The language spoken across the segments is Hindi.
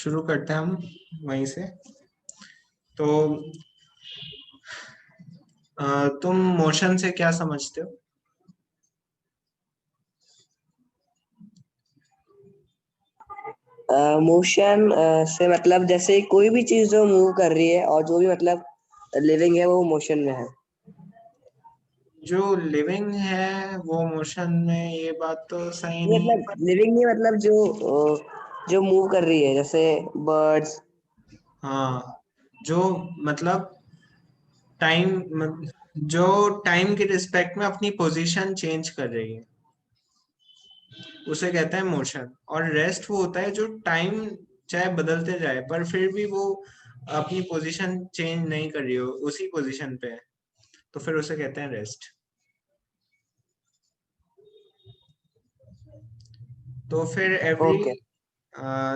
शुरू करते हैं हम वहीं से। तो तुम मोशन से क्या समझते हो? मोशन से मतलब जैसे कोई भी चीज जो मूव कर रही है और जो भी मतलब लिविंग है वो मोशन में है। जो लिविंग है वो मोशन में, ये बात तो सही ये नहीं। मतलब लिविंग नहीं मतलब जो मूव कर रही है जैसे बर्ड्स। हाँ, जो मतलब टाइम, जो टाइम के रिस्पेक्ट में अपनी पोजीशन चेंज कर रही है उसे कहते हैं मोशन। और रेस्ट वो होता है जो टाइम चाहे बदलते जाए पर फिर भी वो अपनी पोजीशन चेंज नहीं कर रही हो, उसी पोजीशन पे है, तो फिर उसे कहते हैं रेस्ट। तो फिर ओके।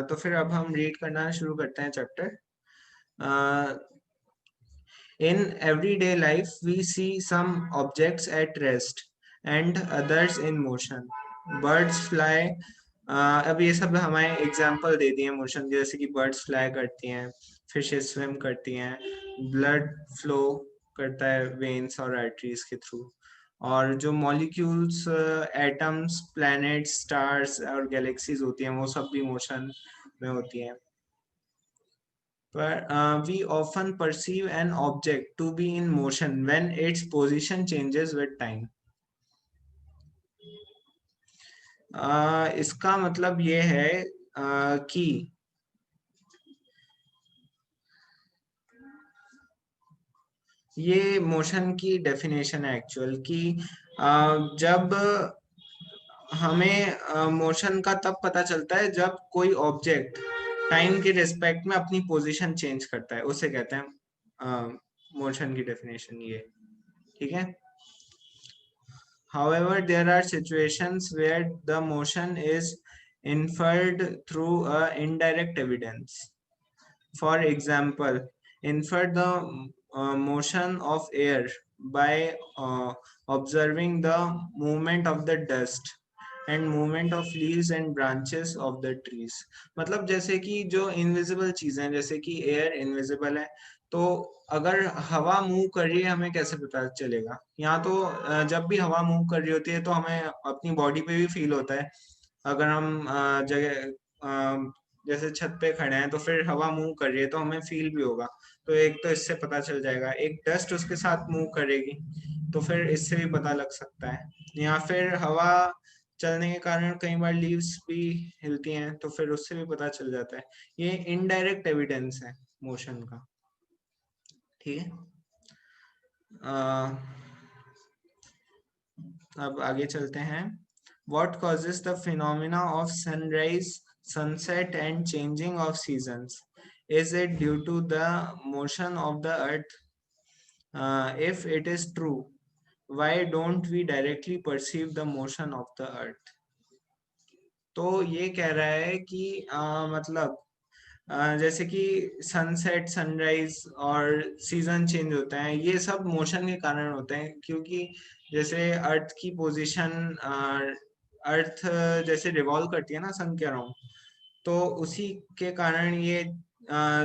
तो फिर अब हम रीड करना शुरू करते हैं chapter. In everyday life, we see some objects at rest and others in motion. Birds fly. अब ये सब हमारे एग्जाम्पल दे दिए मोशन के, जैसे कि बर्ड्स फ्लाई करती हैं, फिशेस स्विम करती हैं, ब्लड फ्लो करता है वेन्स और आर्टरीज के थ्रू, और जो मॉलिक्यूल्स, एटम्स, प्लैनेट्स, स्टार्स और गैलेक्सीज होती हैं वो सब भी मोशन में होती हैं। But we often perceive an object to be in motion when its position changes with time. इसका मतलब ये है कि ये मोशन की डेफिनेशन है एक्चुअल कि जब हमें मोशन का तब पता चलता है जब कोई ऑब्जेक्ट टाइम के रिस्पेक्ट में अपनी पोजीशन चेंज करता है, उसे कहते हैं मोशन की डेफिनेशन ये। ठीक है। However, there are situations where the motion is inferred through indirect evidence. For example, infer the motion of air by observing the movement of the dust and movement of leaves and branches of the trees. मतलब जैसे कि जो इनविजिबल चीजें हैं, जैसे कि एयर इनविजिबल है, तो अगर हवा मूव कर रही है हमें कैसे पता चलेगा? यहाँ तो जब भी हवा मूव कर रही होती है तो हमें अपनी बॉडी पे भी फील होता है। अगर हम जैसे छत पे खड़े हैं तो फिर हवा मूव कर रही है तो हमें फील भी होगा, तो एक तो इससे पता चल जाएगा। एक डस्ट उसके साथ मूव करेगी तो फिर इससे भी पता लग सकता है। या फिर हवा चलने के कारण कई बार लीव्स भी हिलती हैं तो फिर उससे भी पता चल जाता है। ये इनडायरेक्ट एविडेंस है मोशन का। ठीक है। अब आगे चलते हैं। What causes the phenomena of sunrise, sunset and changing of seasons? Is it due to the motion of the earth? If it is true, why don't we directly perceive the motion of the earth? तो ये कह रहा है कि मतलब जैसे कि सनसेट, सनराइज और सीजन चेंज होता है, ये सब मोशन के कारण होते हैं, क्योंकि जैसे अर्थ की पोजीशन, अर्थ जैसे रिवॉल्व करती है ना सन के अराउंड, तो उसी के कारण ये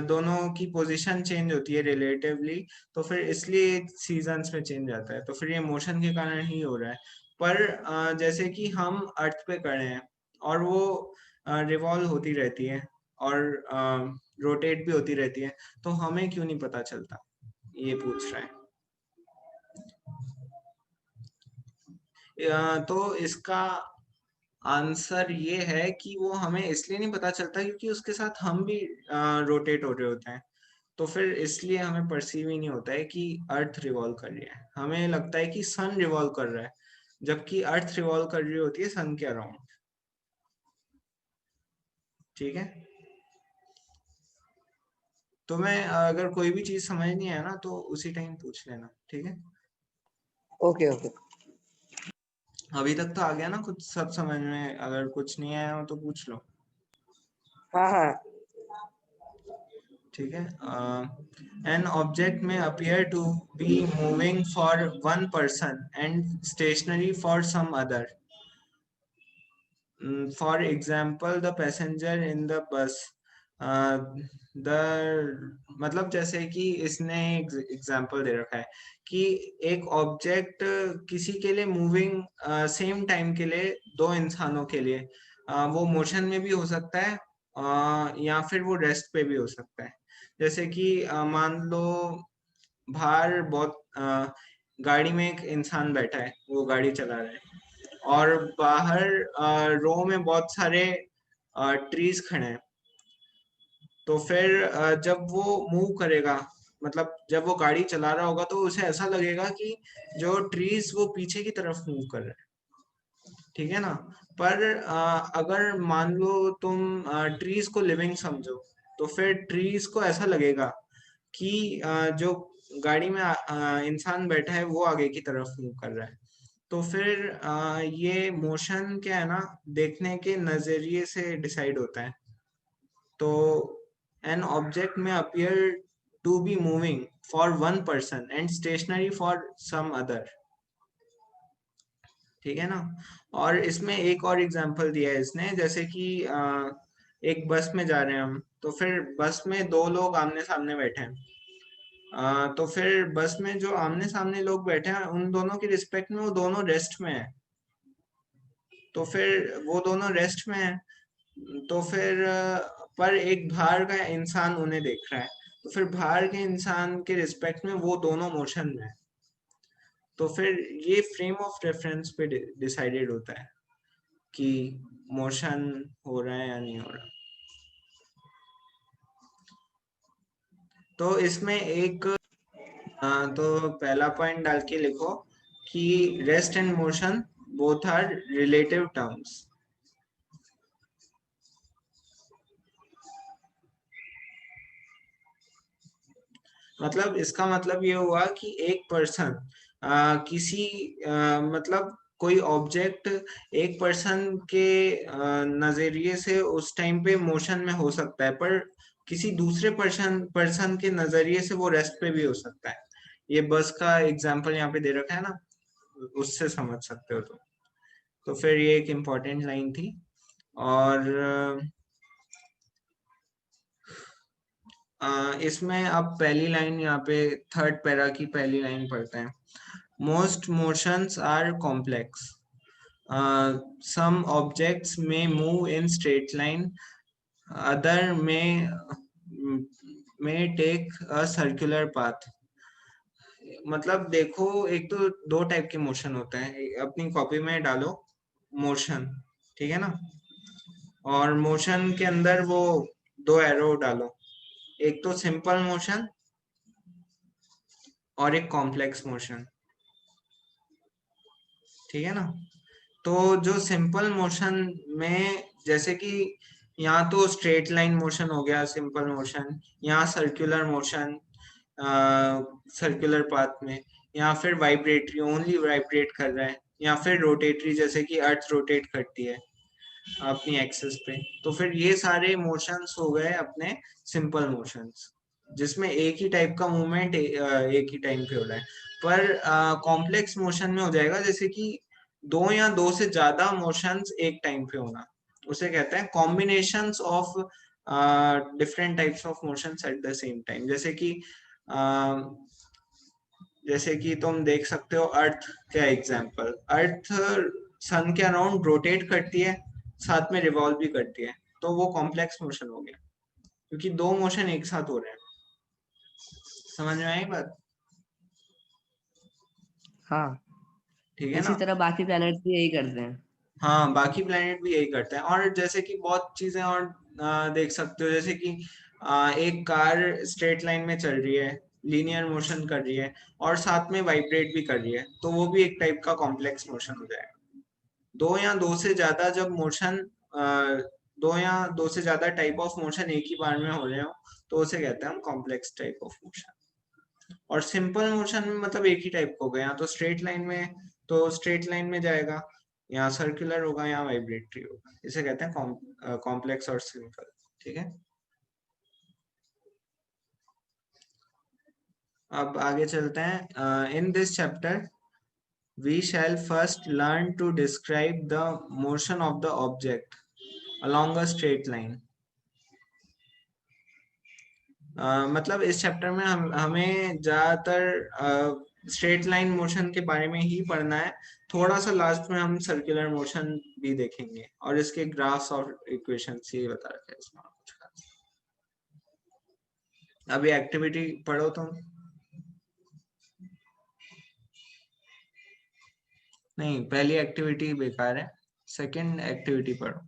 दोनों की पोजीशन चेंज होती है रिलेटिवली, तो फिर इसलिए सीजन्स में चेंज आता है, तो फिर ये मोशन के कारण ही हो रहा है। पर जैसे कि हम अर्थ पे खड़े हैं और वो रिवॉल्व होती रहती है और रोटेट भी होती रहती है, तो हमें क्यों नहीं पता चलता, ये पूछ रहा है। तो इसका आंसर ये है कि वो हमें इसलिए नहीं पता चलता क्योंकि उसके साथ हम भी रोटेट हो रहे होते हैं, तो फिर इसलिए हमें परसीव ही नहीं होता है कि अर्थ रिवॉल्व कर रही है। हमें लगता है कि सन रिवॉल्व कर रहा है, जबकि अर्थ रिवॉल्व कर रही होती है सन के अराउंड। ठीक है। तो मैं अगर कोई भी चीज समझ नहीं आया ना तो उसी टाइम पूछ लेना। ठीक है। Okay okay. अभी तक तो आ गया ना कुछ सब समझ में? अगर कुछ नहीं आया हो तो पूछ लो। हाँ हाँ। ठीक है। एन ऑब्जेक्ट में appear to be moving for one person and stationary for some other. For example, the passenger in the bus the मतलब जैसे कि इसने एग्जांपल दे रखा है कि एक ऑब्जेक्ट किसी के लिए मूविंग सेम टाइम के लिए, दो इंसानों के लिए वो मोशन में भी हो सकता है, या फिर वो रेस्ट पे भी हो सकता है। जैसे कि मान लो बाहर बहुत गाड़ी में एक इंसान बैठा है, वो गाड़ी चला रहा है, और बाहर रो में बहुत सारे ट्रीज खड़े हैं। तो फिर जब वो मूव करेगा, मतलब जब वो गाड़ी चला रहा होगा, तो उसे ऐसा लगेगा कि जो ट्रीज वो पीछे की तरफ मूव कर रहे हैं, ठीक है ना। पर अगर मान लो तुम ट्रीज को लिविंग समझो, तो फिर ट्रीज को ऐसा लगेगा कि जो गाड़ी में इंसान बैठा है वो आगे की तरफ मूव कर रहा है। तो फिर ये मोशन क्या है ना, देखने के नजरिए से डिसाइड होता है। तो an object may appear to be moving for one person and stationary for some other, ठीक है ना। और इसमें एक और एग्जांपल दिया है इसने, जैसे कि एक बस में जा रहे हैं हम, तो फिर बस में दो लोग आमने सामने बैठे हैं। तो फिर बस में जो आमने सामने लोग बैठे हैं, उन दोनों की रिस्पेक्ट में वो दोनों रेस्ट में है। तो फिर वो दोनों रेस्ट में है, तो फिर पर एक बाहर का इंसान उन्हें देख रहा है, तो फिर बाहर के इंसान के रिस्पेक्ट में वो दोनों मोशन में है। तो फिर ये फ्रेम ऑफ रेफरेंस पे डिसाइडेड होता है कि मोशन हो रहा है या नहीं हो रहा। तो इसमें एक तो पहला पॉइंट डाल के लिखो कि rest and motion both are relative terms. मतलब इसका मतलब ये हुआ कि एक पर्सन किसी मतलब कोई ऑब्जेक्ट एक पर्सन के नजरिए से उस टाइम पे मोशन में हो सकता है, पर किसी दूसरे पर्सन पर्सन के नजरिए से वो रेस्ट पे भी हो सकता है। ये बस का एग्जांपल यहाँ पे दे रखा है ना, उससे समझ सकते हो तुम। तो फिर ये एक इम्पोर्टेंट लाइन थी। और इसमें अब पहली लाइन, यहाँ पे थर्ड पैरा की पहली लाइन पढ़ते हैं। Most motions are complex, some objects may move in straight line, other may take a circular path। मतलब देखो, एक तो दो टाइप के मोशन होते हैं, अपनी कॉपी में डालो मोशन, ठीक है ना। और मोशन के अंदर वो दो एरो डालो, एक तो सिंपल मोशन और एक कॉम्प्लेक्स मोशन, ठीक है ना। तो जो सिंपल मोशन में, जैसे कि यहाँ तो स्ट्रेट लाइन मोशन हो गया सिंपल मोशन, यहाँ सर्कुलर मोशन सर्कुलर पाथ में, या फिर वाइब्रेटरी ओनली वाइब्रेट कर रहा है, या फिर रोटेटरी जैसे कि अर्थ रोटेट करती है अपनी एक्सिस पे। तो फिर ये सारे मोशंस हो गए अपने सिंपल मोशंस, जिसमें एक ही टाइप का मूवमेंट एक ही टाइम पे हो रहा है। पर कॉम्प्लेक्स मोशन में हो जाएगा, जैसे कि दो या दो से ज्यादा मोशंस एक टाइम पे होना, उसे कहते हैं combinations of different types of motions at the same time. जैसे कि तुम देख सकते हो अर्थ का एग्जांपल, अर्थ सन के अराउंड रोटेट करती है, साथ में रिवॉल्व भी करती है, तो वो कॉम्प्लेक्स मोशन हो गया, क्योंकि दो मोशन एक साथ हो रहे हैं। समझ में आई बात? हाँ, ठीक है इसी ना। तरह बाकी प्लैनेट्स भी यही करते हैं। हाँ, बाकी प्लेनेट भी यही करते हैं। और जैसे कि बहुत चीजें और देख सकते हो, जैसे कि एक कार स्ट्रेट लाइन में चल रही है, लीनियर मोशन कर रही है, और साथ में वाइब्रेट भी कर रही है, तो वो भी एक टाइप का कॉम्प्लेक्स मोशन हो जाएगा। दो या दो से ज्यादा जब मोशन, दो या दो से ज्यादा टाइप ऑफ मोशन एक ही बार में हो रहे हो, तो उसे कहते हैं हम कॉम्प्लेक्स टाइप ऑफ मोशन। और सिंपल मोशन में मतलब एक ही टाइप का हो गया, तो स्ट्रेट लाइन में तो स्ट्रेट लाइन में जाएगा, या सर्कुलर होगा या वाइब्रेटरी होगा, इसे कहते हैं कॉम्प्लेक्स और सिंपल, ठीक है। अब आगे चलते हैं। In this chapter we shall first learn to describe the motion of the object along a straight line. मतलब इस चैप्टर में हमें ज्यादातर स्ट्रेट लाइन मोशन के बारे में ही पढ़ना है। थोड़ा सा लास्ट में हम सर्कुलर मोशन भी देखेंगे और इसके ग्राफ्स और इक्वेशंस ये बता रखे हैं इसमें कुछ खास। अभी एक्टिविटी पढ़ो तुम। नहीं, पहली एक्टिविटी बेकार है, सेकंड एक्टिविटी पढ़ो।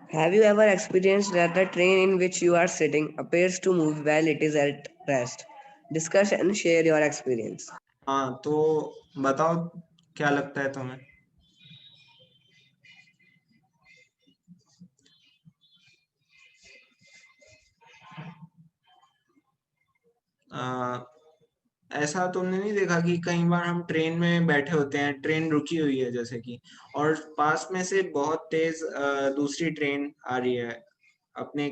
Have you ever experienced that the train in which you are sitting appears to move while it is at rest? Discuss and share your experience. हाँ, तो बताओ क्या लगता है तुम्हें। ऐसा तुमने नहीं देखा कि कई बार हम ट्रेन में बैठे होते हैं, ट्रेन रुकी हुई है जैसे कि, और पास में से बहुत तेज दूसरी ट्रेन आ रही है अपने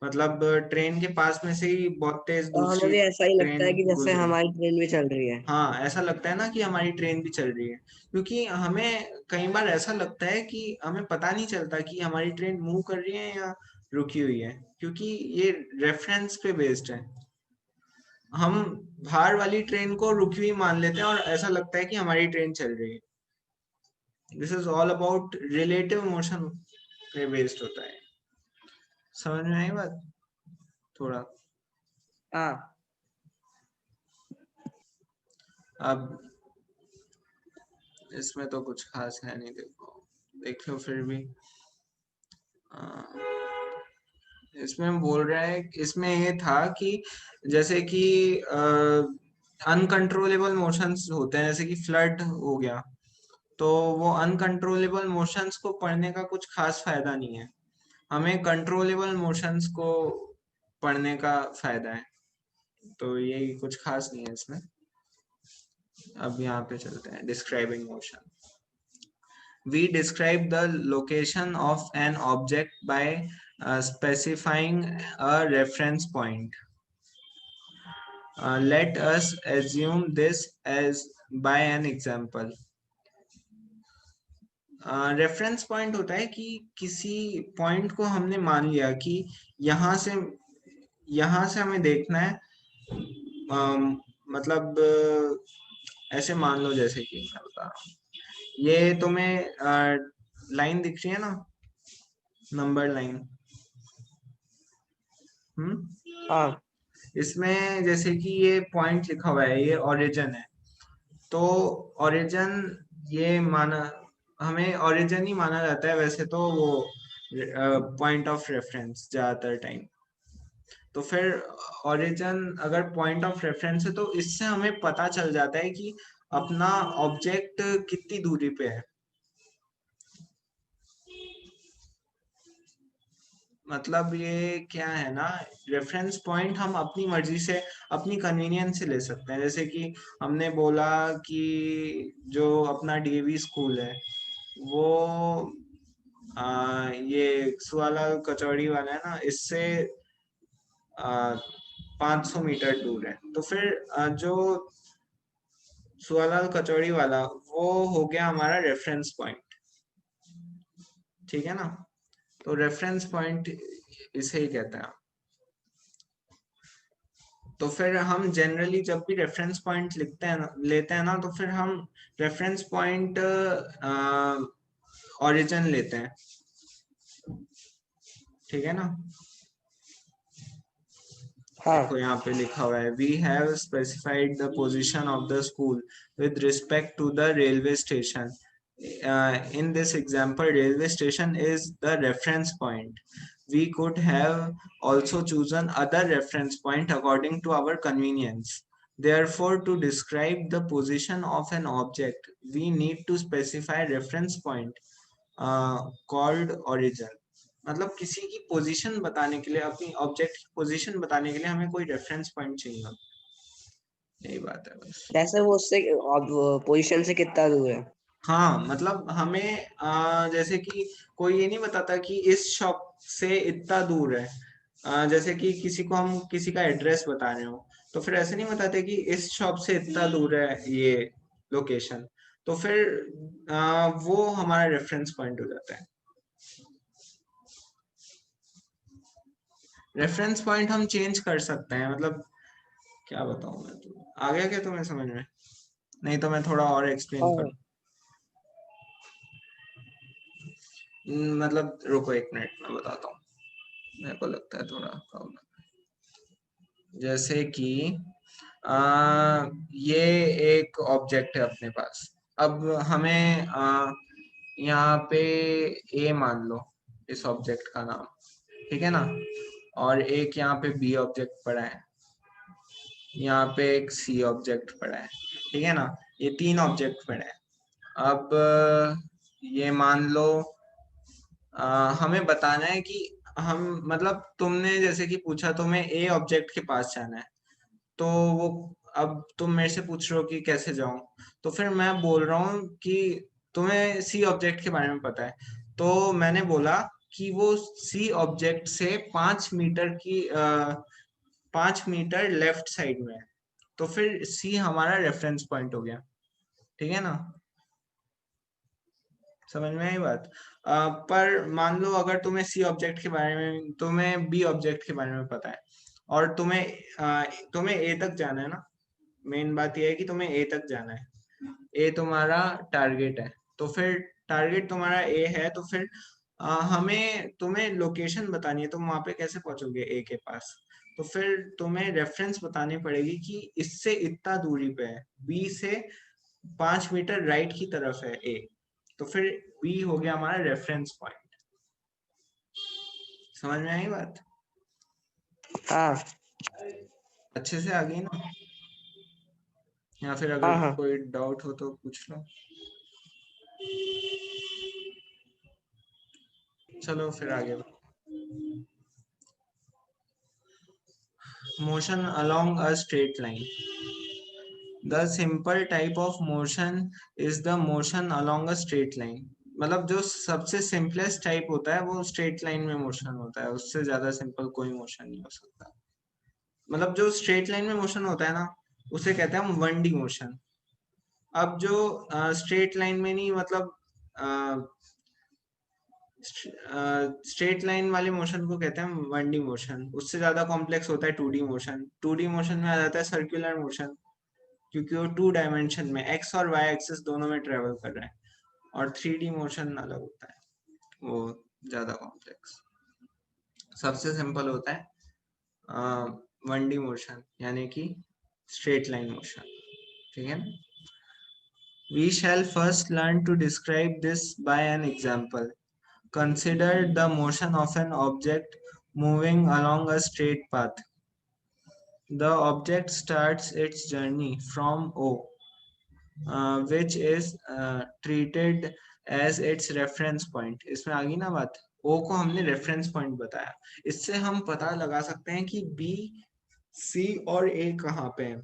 मतलब ट्रेन के पास में से ही बहुत तेज और हमें दूसरी भी ऐसा ही लगता ट्रेन है कि जैसे गुजरी। हमारी ट्रेन भी चल रही है। हाँ, ऐसा लगता है ना कि हमारी ट्रेन भी चल रही है, क्योंकि हमें कई बार ऐसा लगता है कि हमें पता नहीं चलता कि हमारी ट्रेन मूव कर रही है या रुकी हुई है, क्योंकि ये रेफरेंस पे बेस्ड है। हम बाहर वाली ट्रेन को रुकी हुई मान लेते हैं और ऐसा लगता है कि हमारी ट्रेन चल रही है। This is all about relative motion पे बेस्ड होता है। समझ में आई बात थोड़ा। हाँ। अब इसमें तो कुछ खास है नहीं, देखो देख लो फिर भी। इसमें बोल रहा है, इसमें ये था कि जैसे कि अनकंट्रोलेबल मोशंस होते हैं, जैसे कि फ्लड हो गया, तो वो अनकंट्रोलेबल मोशंस को पढ़ने का कुछ खास फायदा नहीं है, हमें कंट्रोलेबल मोशंस को पढ़ने का फायदा है। तो यही कुछ खास नहीं है इसमें। अब यहाँ पे चलते हैं, describing motion. We describe the location of an object by specifying a reference point. Let us assume this as by an example. Reference point होता है कि किसी पॉइंट को हमने मान लिया कि यहाँ से यहाँ से हमें देखना है। मतलब ऐसे मान लो, जैसे कि मैं बता रहा हूँ, ये तुम्हें लाइन दिख रही है ना, नंबर लाइन। हाँ। इसमें जैसे कि ये पॉइंट लिखा हुआ है, ये ओरिजिन है, तो ओरिजिन ये माना, हमें ओरिजिन ही माना जाता है वैसे तो वो पॉइंट ऑफ रेफरेंस ज्यादातर टाइम। तो फिर ओरिजिन अगर पॉइंट ऑफ रेफरेंस है तो इससे हमें पता चल जाता है कि अपना ऑब्जेक्ट कितनी दूरी पे है। मतलब ये क्या है ना, रेफरेंस पॉइंट हम अपनी मर्जी से, अपनी कन्वीनियंस से ले सकते हैं। जैसे कि हमने बोला कि जो अपना डीएवी स्कूल है वो ये सुवालाल कचौड़ी वाला है ना, इससे 500 मीटर दूर है, तो फिर जो सुवालाल कचौड़ी वाला वो हो गया हमारा रेफरेंस पॉइंट। ठीक है ना, तो रेफरेंस पॉइंट इसे ही कहते हैं। तो फिर हम जनरली जब भी रेफरेंस पॉइंट लिखते हैं लेते हैं ना, तो फिर हम रेफरेंस पॉइंट ओरिजिन लेते हैं। ठीक है ना, देखो हाँ। यहाँ पे लिखा हुआ है, we have specified the position of the school with respect to the railway station. In this example, railway station is the reference point. We could have also chosen other reference point according to our convenience. Therefore, to describe the position of an object, we need to specify reference point called origin. मतलब किसी की पोजीशन बताने के लिए, अपनी ऑब्जेक्ट की पोजीशन बताने के लिए हमें कोई रेफरेंस पॉइंट चाहिए होता है। यही बात है बस। जैसे वो उससे पोजीशन से कितना दूर है। हाँ, मतलब हमें जैसे कि कोई ये नहीं बताता कि इस शॉप से इतना दूर है। जैसे कि किसी को हम किसी का एड्रेस बता रहे हो, तो फिर ऐसे नहीं बताते कि इस शॉप से इतना दूर है ये लोकेशन, तो फिर वो हमारा रेफरेंस पॉइंट हो जाता है। रेफरेंस पॉइंट हम चेंज कर सकते हैं, मतलब क्या बताऊं मैं, तो आ गया क्या तुम्हें समझ में? नहीं तो मैं थोड़ा और एक्सप्लेन हाँ। करूं। मतलब रुको एक मिनट, मैं बताता हूँ, मेरे को लगता है थोड़ा प्रॉब्लम। जैसे कि ये एक ऑब्जेक्ट है अपने पास। अब हमें यहाँ पे ए मान लो इस ऑब्जेक्ट का नाम, ठीक है ना, और एक यहाँ पे बी ऑब्जेक्ट पड़ा है, यहाँ पे एक सी ऑब्जेक्ट पड़ा है, ठीक है ना, ये तीन ऑब्जेक्ट पड़े हैं। अब ये मान लो हमें बताना है कि हम, मतलब तुमने जैसे कि पूछा तुम्हें ए ऑब्जेक्ट के पास जाना है, तो वो, अब तुम मेरे से पूछ रहे हो कि कैसे जाऊं, तो फिर मैं बोल रहा हूँ कि तुम्हें सी ऑब्जेक्ट के बारे में पता है, तो मैंने बोला कि वो सी ऑब्जेक्ट से 5 मीटर की 5 मीटर लेफ्ट साइड में है, तो फिर सी हमारा रेफरेंस पॉइंट हो गया, ठीक है ना। समझ में आई बात? पर मान लो अगर तुम्हें सी ऑब्जेक्ट के बारे में, तुम्हें बी ऑब्जेक्ट के बारे में पता है, और तुम्हें ए तक जाना है ना, मेन बात यह है कि तुम्हें ए तक जाना है, ए तुम्हारा टारगेट है, तो फिर टारगेट तुम्हारा ए है, तो फिर हमें तुम्हें लोकेशन बतानी है, तुम वहां पे कैसे पहुंचोगे ए के पास, तो फिर तुम्हें रेफरेंस बतानी पड़ेगी कि इससे इतना दूरी पे है, बी से 5 मीटर राइट की तरफ है ए, तो फिर बी हो गया हमारा रेफरेंस पॉइंट। समझ में आई बात? हाँ। अच्छे से आ गई ना? या फिर अगर हाँ। हाँ। कोई डाउट हो तो पूछ लो। चलो फिर आगे। Motion along a straight line, the simple type of motion is the motion along a straight line. मतलब जो सबसे सिंपलेस्ट टाइप होता है वो स्ट्रेट लाइन में मोशन होता है, उससे ज्यादा सिंपल कोई मोशन नहीं हो सकता। मतलब जो स्ट्रेट लाइन में मोशन होता है ना, उसे कहते हैं हम 1D मोशन। अब जो स्ट्रेट लाइन में नहीं, मतलब स्ट्रेट लाइन वाले मोशन को कहते हैं 1D मोशन। उससे ज्यादा कॉम्प्लेक्स होता है 2D मोशन। 2D मोशन में आ जाता है सर्कुलर मोशन, क्योंकि वो 2 डायमेंशन में एक्स और वाई एक्सिस दोनों में ट्रेवल कर रहा है। और 3D मोशन अलग होता है, वो ज्यादा कॉम्प्लेक्स। सबसे सिंपल होता है 1D मोशन, यानी कि स्ट्रेट लाइन मोशन, ठीक है ना। We shall first learn to describe this by an example. Consider the motion of an object moving along a straight path. The object starts its journey from O, which is treated as its reference point. इसमें आ गई ना बात? O को हमने reference point बताया। इससे हम पता लगा सकते हैं कि B, C और A कहाँ पे है।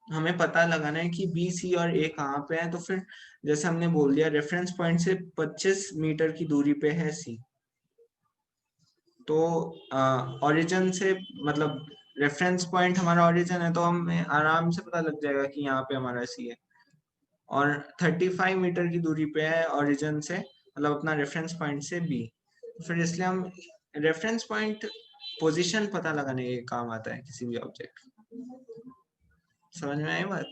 हमें पता लगाना है कि बी, सी और ए कहाँ पे है, तो फिर जैसे हमने बोल दिया रेफरेंस पॉइंट से 25 मीटर की दूरी पे है सी, तो ओरिजिन से, मतलब रेफरेंस पॉइंट हमारा ओरिजिन है, तो हमें आराम से पता लग जाएगा कि यहाँ पे हमारा सी है। और 35 मीटर की दूरी पे है ओरिजिन से, मतलब अपना रेफरेंस पॉइंट से बी, फिर इसलिए हम रेफरेंस पॉइंट पोजीशन पता लगाने के काम आता है किसी भी ऑब्जेक्ट। समझ में आई बात?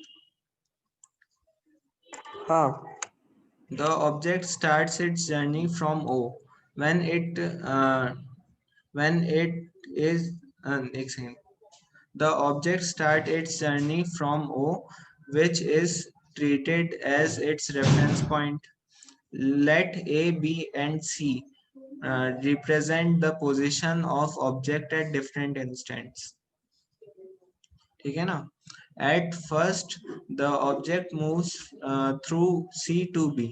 हाँ। The object starts its journey from O when it is एक second. The object starts its journey from O, which is treated as its reference point. Let A, B, and C represent the position of object at different instants. ठीक है ना? At first, the object moves through C to B.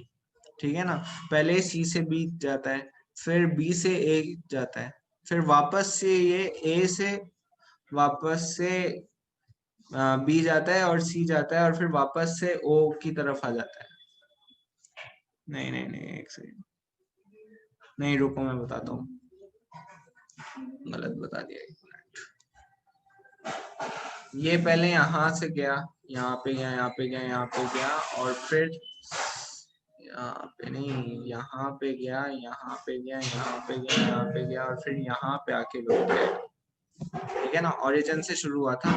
ठीक है ना? पहले सी से बी जाता है, फिर बी से ए जाता है, फिर वापस से ये ए से वापस से बी जाता है और सी जाता है, और फिर वापस से ओ की तरफ आ जाता है। नहीं नहीं नहीं, एक सेकंड, नहीं रुको मैं बताता हूँ, गलत बता दिया, एक मिनट। ये पहले यहाँ से गया, यहाँ पे गया, यहाँ पे गया, यहाँ पे गया, और फिर यहाँ पे नहीं, यहाँ पे गया, यहाँ पे गया, यहाँ पे गया, यहाँ पे गया और फिर यहाँ पे आके रुक गया। ठीक है ना, ओरिजिन से शुरू हुआ था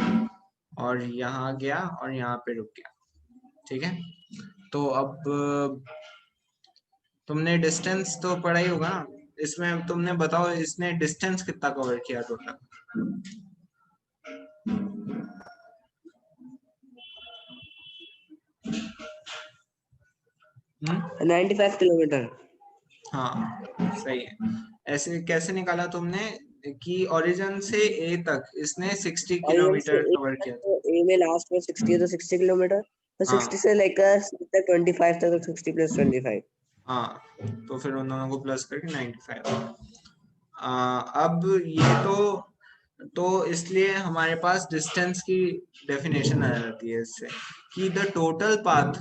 और यहाँ गया और यहाँ पे रुक गया। ठीक है, तो अब तुमने डिस्टेंस तो पढ़ा ही होगा ना, इसमें तुमने बताओ इसने डिस्टेंस कितना कवर किया टोटल। 95 किलोमीटर। हाँ सही है। ऐसे कैसे निकाला तुमने कि ओरिजिन से ए तक इसने 60 ओरिजिन से किलोमीटर ए कवर तक, किया था। तो ए में लास्ट में 60 है तो 60 किलोमीटर, तो 60 हाँ से लेकर 25 तक, तो 60 + 25। हाँ, तो फिर उन दोनों को प्लस करके 95। अब ये तो इसलिए हमारे पास डिस्टेंस की डेफिनेशन आ जाती है इससे कि the total path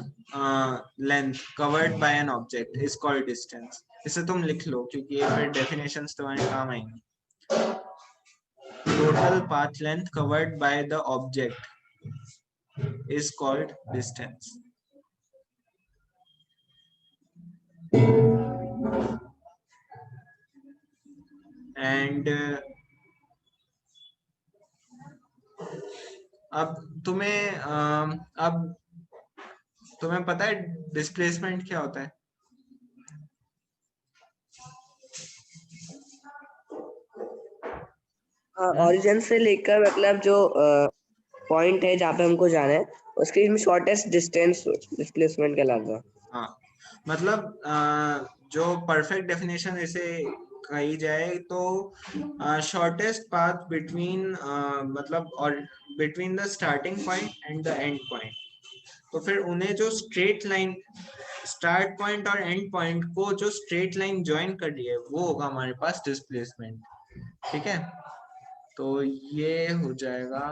length covered by an object is called distance. इसे तुम लिख लो क्योंकि ये फिर डेफिनेशंस तुम्हारे काम आएंगी। Total path length covered by the object is called distance. And अब तुम्हें पता है डिस्प्लेसमेंट क्या होता है? ओरिजिन से लेकर मतलब जो पॉइंट है जहाँ पे हमको जाना है, उसकी शॉर्टेस्ट डिस्टेंस डिस्प्लेसमेंट कहलाता है। हाँ, मतलब जो परफेक्ट डेफिनेशन इसे कही जाए तो शॉर्टेस्ट पाथ बिटवीन मतलब और between the starting point and the end point. तो फिर उन्हें जो स्ट्रेट लाइन, स्टार्ट पॉइंट और एंड पॉइंट को जो स्ट्रेट लाइन ज्वाइन कर रही है वो होगा हमारे पास डिस्प्लेसमेंट। ठीक है, तो ये हो जाएगा,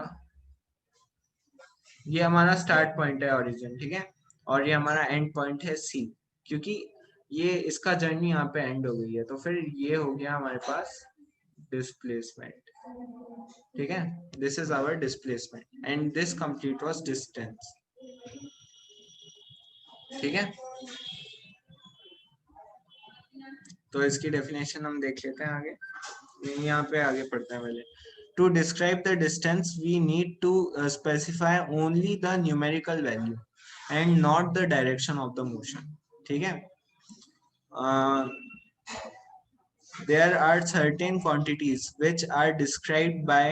ये हमारा स्टार्ट पॉइंट है ओरिजिन। ठीक है, और ये हमारा एंड पॉइंट है सी, क्योंकि ये इसका जर्नी यहाँ पे एंड हो गई है, तो फिर ये हो गया हमारे पास डिस्प्लेसमेंट। ठीक है, this is our displacement and this complete was distance. ठीक है, तो इसकी डेफिनेशन हम देख लेते हैं आगे, यहाँ पे आगे पढ़ते हैं पहले। To describe the distance, we need to specify only the numerical value and not the direction of the motion. ठीक है, there are certain quantities which are described by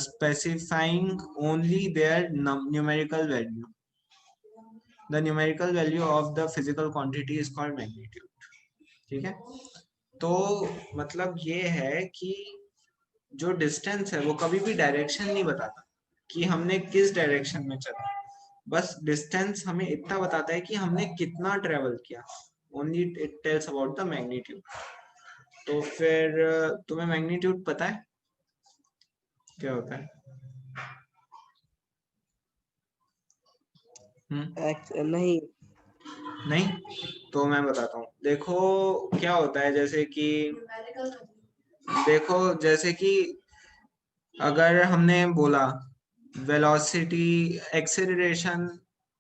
specifying only their numerical value. The numerical value of the physical quantity is called magnitude. ठीक है, तो मतलब ये है कि जो डिस्टेंस है वो कभी भी डायरेक्शन नहीं बताता कि हमने किस डायरेक्शन में चला, बस डिस्टेंस हमें इतना बताता है कि हमने कितना ट्रेवल किया। Only it tells about the magnitude. तो फिर तुम्हें मैग्नीट्यूड पता है क्या होता है? नहीं। नहीं, तो मैं बताता हूँ। देखो क्या होता है, जैसे कि देखो जैसे कि अगर हमने बोला वेलोसिटी एक्सेलरेशन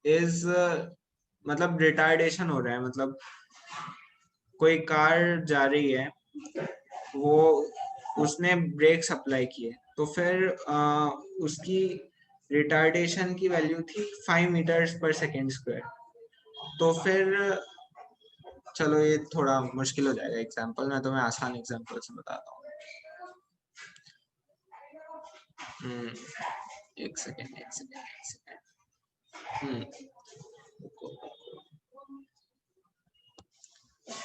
इज मतलब रिटार्डेशन हो रहा है, मतलब कोई कार जा रही है, वो उसने ब्रेक अप्लाई किए, तो फिर उसकी रिटार्डेशन की वैल्यू थी 5 मीटर्स पर सेकेंड स्क्वायर। तो फिर चलो ये थोड़ा मुश्किल हो जाएगा एग्जांपल, मैं तुम्हें आसान एग्जांपल से बताता हूँ। एक सेकेंड एक सेकेंड एक सेकेंड।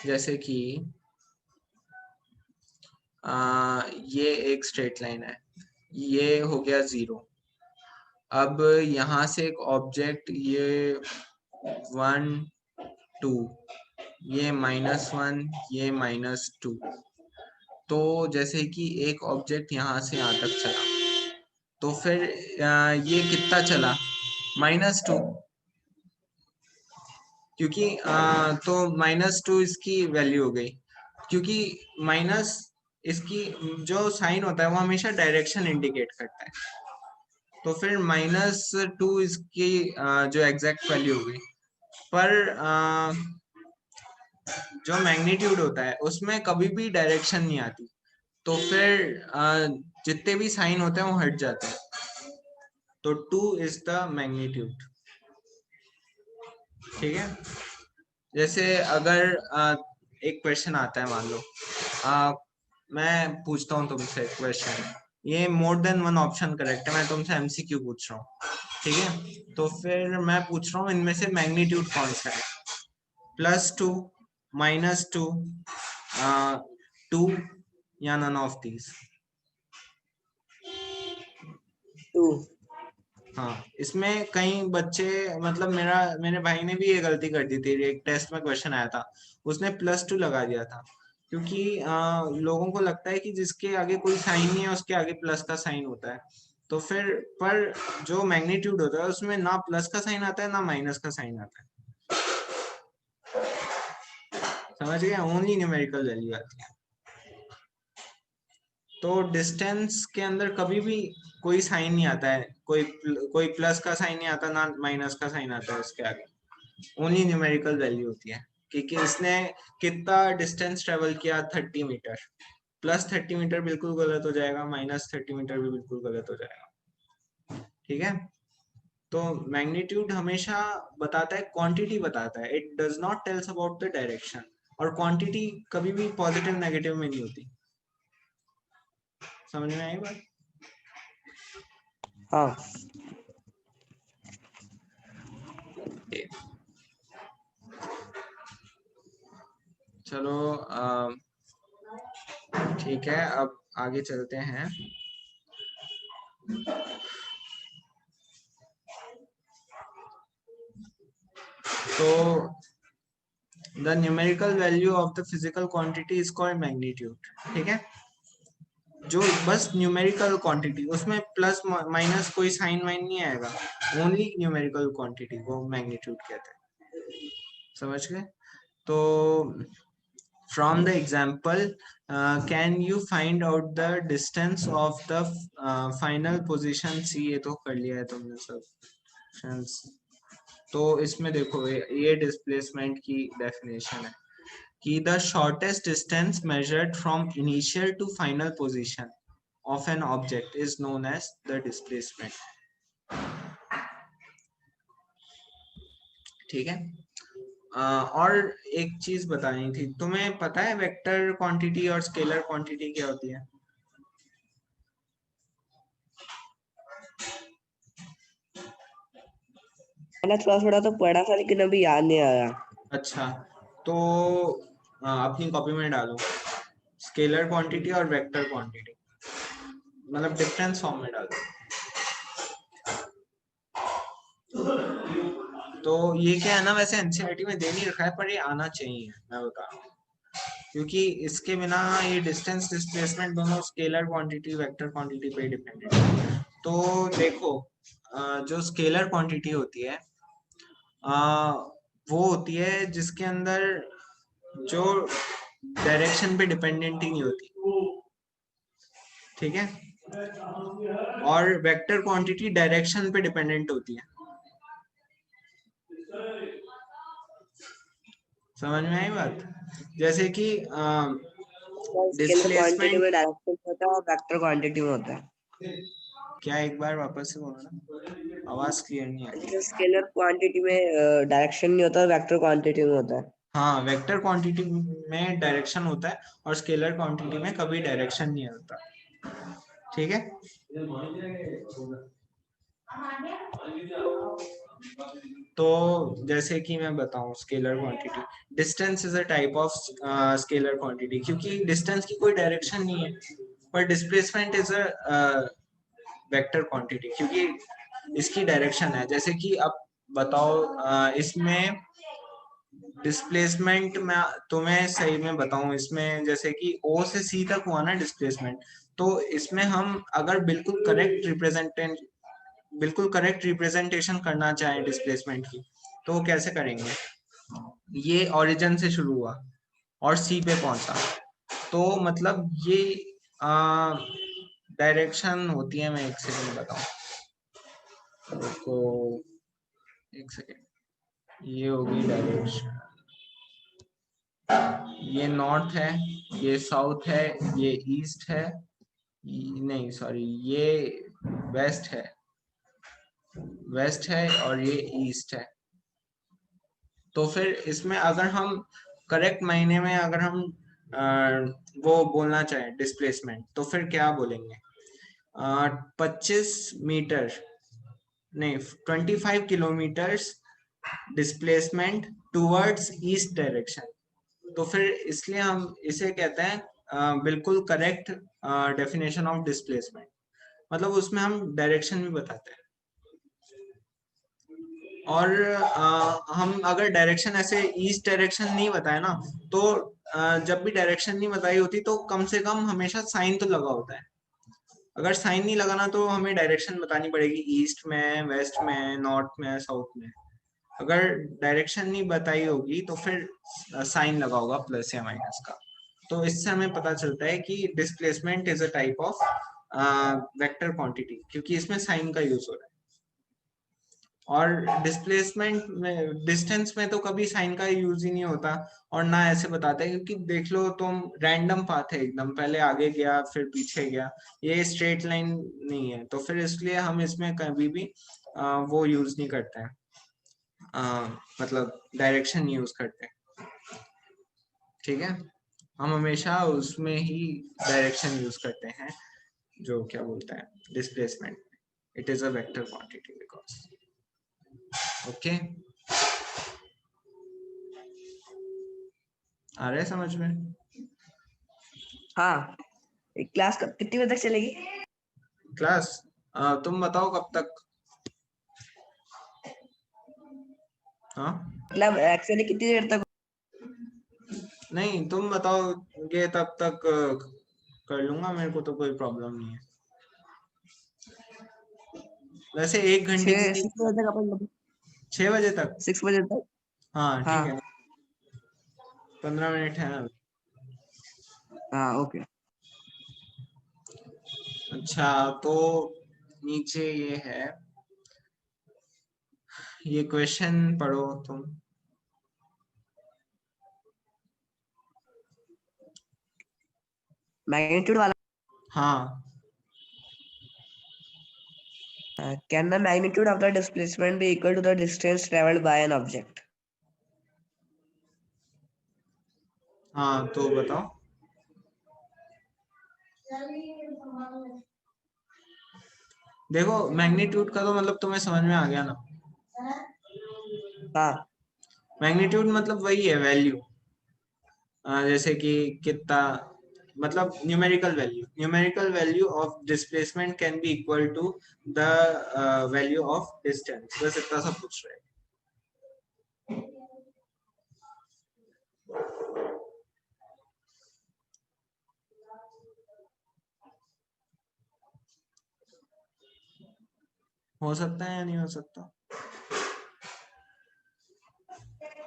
जैसे कि ये एक स्ट्रेट लाइन है, ये हो गया 0। अब यहाँ से एक ऑब्जेक्ट, ये 1 2, ये -1, ये -2। तो जैसे कि एक ऑब्जेक्ट यहाँ से यहाँ तक चला, तो फिर ये कितना चला? -2, क्योंकि तो -2 इसकी वैल्यू हो गई, क्योंकि माइनस इसकी जो साइन होता है वो हमेशा डायरेक्शन इंडिकेट करता है। तो फिर -2 इसकी जो एग्जैक्ट वैल्यू हो गई। पर जो मैग्नीट्यूड होता है उसमें कभी भी डायरेक्शन नहीं आती, तो फिर जितने भी साइन होते हैं वो हट जाते हैं, तो 2 इज द मैग्नीट्यूड। ठीक है, जैसे अगर एक क्वेश्चन आता है, मान लो मैं पूछता हूँ तुमसे क्वेश्चन, ये more than one option correct है, मैं तुमसे एमसीक्यू पूछ रहा हूँ। ठीक है, तो फिर मैं पूछ रहा हूँ इनमें से मैग्नीट्यूड कौन सा है, +2, -2, 2 या नन ऑफ दीज। 2। हाँ, इसमें कई बच्चे, मतलब मेरे भाई ने भी ये गलती कर दी थी, एक टेस्ट में क्वेश्चन आया था, उसने +2 लगा दिया था, क्योंकि लोगों को लगता है कि जिसके आगे कोई साइन नहीं है उसके आगे प्लस का साइन होता है, तो फिर पर जो मैग्नीट्यूड होता है उसमें ना प्लस का साइन आता है ना माइनस का साइन आता है, समझ गए, ओनली न्यूमेरिकल वैल्यू आती है। तो डिस्टेंस के अंदर कभी भी कोई साइन नहीं आता है, कोई प्लस का साइन नहीं आता ना माइनस का साइन आता है उसके आगे, ओनली न्यूमेरिकल वैल्यू होती है कि इसने कितना डिस्टेंस ट्रेवल किया, 30 मीटर, +30 मीटर बिल्कुल गलत हो जाएगा, -30 मीटर भी बिल्कुल गलत हो जाएगा। ठीक है, तो मैग्नीट्यूड हमेशा बताता है, क्वांटिटी बताता है, it does not tells about the direction, और क्वांटिटी कभी भी पॉजिटिव नेगेटिव में नहीं होती। समझ में आई बात? हाँ। चलो ठीक है, अब आगे चलते हैं। तो the numerical value of the physical quantity is called magnitude. ठीक है, जो बस न्यूमेरिकल क्वांटिटी, उसमें प्लस माइनस कोई साइन वाइन नहीं आएगा, ओनली न्यूमेरिकल क्वांटिटी को मैग्नीट्यूड कहते हैं। समझ गए? तो from the example, can you find out the distance of the final position C, ये तो कर लिया है तुमने सब। तो इसमें देखो, ये डिस्प्लेसमेंट की डेफिनेशन है कि the shortest distance measured from initial to final position of an object is known as the displacement। ठीक है, और एक चीज बतानी थी, तुम्हें पता है वेक्टर क्वांटिटी और स्केलर क्वांटिटी क्या होती है? मैंने थोड़ा थोड़ा तो पढ़ा था लेकिन अभी याद नहीं आ रहा। अच्छा, तो अपनी कॉपी में डालो स्केलर क्वांटिटी और वेक्टर क्वांटिटी, मतलब डिफरेंस फॉर्म में डालो। तो ये क्या है ना, वैसे एनसीईआरटी में दे नहीं रखा है, पर ये आना चाहिए, मैं बता रहा हूँ, क्योंकि इसके बिना ये डिस्टेंस डिस्प्लेसमेंट दोनों स्केलर क्वांटिटी वेक्टर क्वांटिटी पे डिपेंडेंट है। तो देखो, जो स्केलर क्वांटिटी होती है, वो होती है जिसके अंदर जो डायरेक्शन पे डिपेंडेंट ही नहीं होती। ठीक है, और वेक्टर क्वांटिटी डायरेक्शन पे डिपेंडेंट होती है। समझ में आई बात? जैसे कि स्केलर क्वांटिटी डिस्प्लेसमेंट, में डायरेक्शन होता है और वेक्टर क्वांटिटी में होता है। क्या एक बार वापस से बोलना, आवाज क्लियर नहीं आ रही। जैसे स्केलर क्वांटिटी में डायरेक्शन नहीं होता, वेक्टर क्वांटिटी में होता है। हाँ, वेक्टर क्वांटिटी में डायरेक्शन होता है और स्केलर क्वांटिटी में कभी डायरेक्शन नहीं होता। ठीक है, तो जैसे कि मैं बताऊं, scalar quantity, distance is a type of scalar quantity, क्योंकि डिस्टेंस की कोई डायरेक्शन नहीं है, पर displacement is a vector quantity, क्योंकि इसकी डायरेक्शन है। जैसे कि अब बताओ, इसमें डिस्प्लेसमेंट मैं तुम्हें सही में बताऊं, इसमें जैसे कि O से C तक हुआ ना डिस्प्लेसमेंट, तो इसमें हम अगर बिल्कुल करेक्ट रिप्रेजेंटेशन करना चाहें डिस्प्लेसमेंट की, तो वो कैसे करेंगे? ये ओरिजिन से शुरू हुआ और सी पे पहुंचा, तो मतलब ये डायरेक्शन होती है, मैं एक सेकंड बताऊं, रुको एक सेकंड, ये होगी डायरेक्शन। ये नॉर्थ है, ये साउथ है, ये ईस्ट है, नहीं सॉरी, ये वेस्ट है, वेस्ट है और ये ईस्ट है। तो फिर इसमें अगर हम करेक्ट महीने में अगर हम वो बोलना चाहें डिस्प्लेसमेंट, तो फिर क्या बोलेंगे? 25 मीटर, नहीं 25 kilometres displacement towards east direction. तो फिर इसलिए हम इसे कहते हैं बिल्कुल करेक्ट डेफिनेशन ऑफ डिस्प्लेसमेंट, मतलब उसमें हम डायरेक्शन भी बताते हैं। और हम अगर डायरेक्शन ऐसे ईस्ट डायरेक्शन नहीं बताए ना, तो जब भी डायरेक्शन नहीं बताई होती तो कम से कम हमेशा साइन तो लगा होता है। अगर साइन नहीं लगाना तो हमें डायरेक्शन बतानी पड़ेगी, ईस्ट में, वेस्ट में, नॉर्थ में, साउथ में। अगर डायरेक्शन नहीं बताई होगी तो फिर साइन लगा होगा प्लस या माइनस का। तो इससे हमें पता चलता है कि displacement is a type of vector quantity, क्योंकि इसमें साइन का यूज हो रहा है। और डिस्प्लेसमेंट में, डिस्टेंस में तो कभी साइन का यूज ही नहीं होता, और ना ऐसे बताते हैं, क्योंकि देख लो तुम, रैंडम पाथ है एकदम, पहले आगे गया फिर पीछे गया, ये स्ट्रेट लाइन नहीं है। तो फिर इसलिए हम इसमें कभी भी वो यूज नहीं करते हैं, मतलब डायरेक्शन यूज करते हैं। ठीक है, हम हमेशा उसमें ही डायरेक्शन यूज करते हैं, जो क्या बोलता है displacement, it is a vector quantity because. Okay, आ रहा है समझ में? हाँ, क्लास कब कितनी बजे तक चलेगी? क्लास तुम बताओ कब तक? हाँ, मतलब एक्चुअली कितनी देर तक? नहीं तुम बताओगे तब तक कर लूंगा, मेरे को तो कोई प्रॉब्लम नहीं है। वैसे 1 घंटे की 6 बजे तक अपन, 6 बजे तक? 6 बजे तक। हाँ ठीक है, हाँ 15 मिनट है ना। हाँ ओके। अच्छा, तो नीचे ये है, ये क्वेश्चन पढ़ो तुम। मैग्नीट्यूड वाला। हाँ, can the magnitude of the displacement be equal to the distance travelled by an object? हाँ तो बताओ। देखो मैग्नीट्यूड का तो मतलब तुम्हें समझ में आ गया ना? हाँ मैग्नीट्यूड मतलब वही है वैल्यू, जैसे कि कितना, मतलब numerical value of displacement can be equal to the value of distance, बस इतना सा पूछ रहे हैं। हो सकता है या नहीं हो सकता?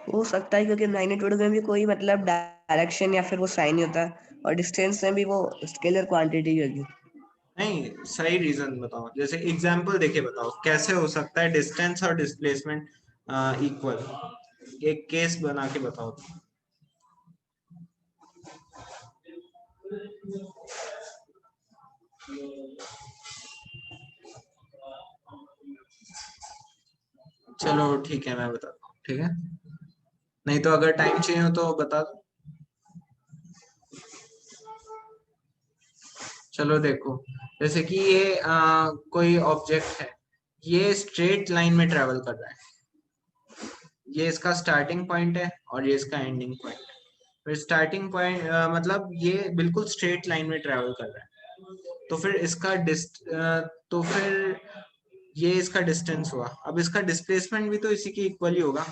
हो सकता है, क्योंकि मैग्नीट्यूड में भी कोई मतलब डायरेक्शन या फिर वो साइन ही होता है, और डिस्टेंस में भी वो स्केलर क्वांटिटी होगी। नहीं, सही रीजन बताओ, जैसे एग्जांपल देके बताओ कैसे हो सकता है डिस्टेंस और डिस्प्लेसमेंट इक्वल, एक केस बना के बताओ। चलो ठीक है, मैं बताता हूँ, ठीक है? नहीं तो अगर टाइम चाहिए हो तो बता दो। चलो देखो, जैसे कि ये कोई ऑब्जेक्ट है, ये स्ट्रेट लाइन में ट्रेवल कर रहा है, ये इसका स्टार्टिंग पॉइंट है और ये इसका एंडिंग पॉइंट है। फिर स्टार्टिंग पॉइंट मतलब ये बिल्कुल स्ट्रेट लाइन में ट्रेवल कर रहा है, तो फिर इसका तो फिर ये इसका डिस्टेंस हुआ। अब इसका डिस्प्लेसमेंट भी तो इसी के इक्वल ही होगा,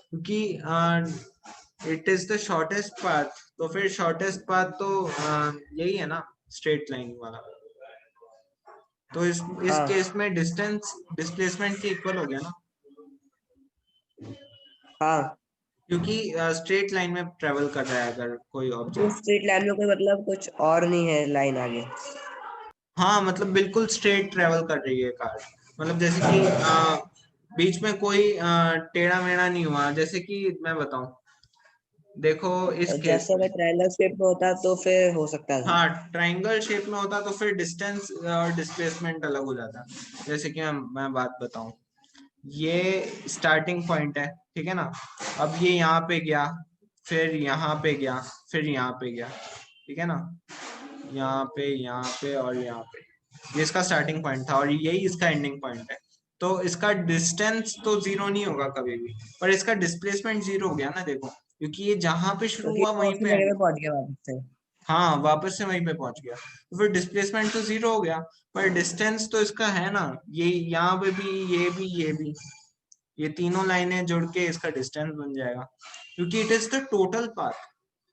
क्योंकि it is the shortest path, तो फिर शॉर्टेस्ट पाथ तो यही है ना, स्ट्रेट लाइन वाला। तो इस हाँ केस में डिस्टेंस डिस्प्लेसमेंट के इक्वल हो गया ना, हाँ, क्योंकि स्ट्रेट लाइन में ट्रेवल कर रहा है अगर कोई ऑब्जेक्ट। स्ट्रेट लाइन में कोई मतलब कुछ और नहीं है लाइन आगे। हाँ मतलब बिल्कुल स्ट्रेट ट्रेवल कर रही है कार, मतलब जैसे कि बीच में कोई टेढ़ा मेढ़ा नहीं हुआ। जैसे कि मैं बताऊं, देखो इस केस जैसे में, अगर ट्रायंगल शेप में होता तो फिर हो सकता था। हाँ ट्राइंगल शेप में होता तो फिर डिस्टेंस और डिस्प्लेसमेंट अलग हो जाता। जैसे कि मैं बात बताऊं, ये स्टार्टिंग पॉइंट है, ठीक है ना। अब ये यहाँ पे गया, फिर यहाँ पे गया, फिर यहाँ पे गया, ठीक है ना। यहाँ पे और यहाँ पे, ये इसका स्टार्टिंग पॉइंट था और यही इसका एंडिंग पॉइंट है। तो इसका डिस्टेंस तो जीरो नहीं होगा कभी भी, पर इसका डिस्प्लेसमेंट जीरो हो गया ना, देखो, क्योंकि ये जहां पे शुरू क्योंकि हुआ वो वहीं उसी पे जगह एंड। पे पहुंच गया वापस से। हाँ वापस से वहीं पे पहुंच गया, तो फिर डिस्प्लेसमेंट तो जीरो हो गया, पर डिस्टेंस तो इसका है ना। ये यहाँ पे भी, ये भी, ये भी, ये तीनों लाइनें जुड़ के इसका डिस्टेंस बन जाएगा, क्योंकि it is the total path.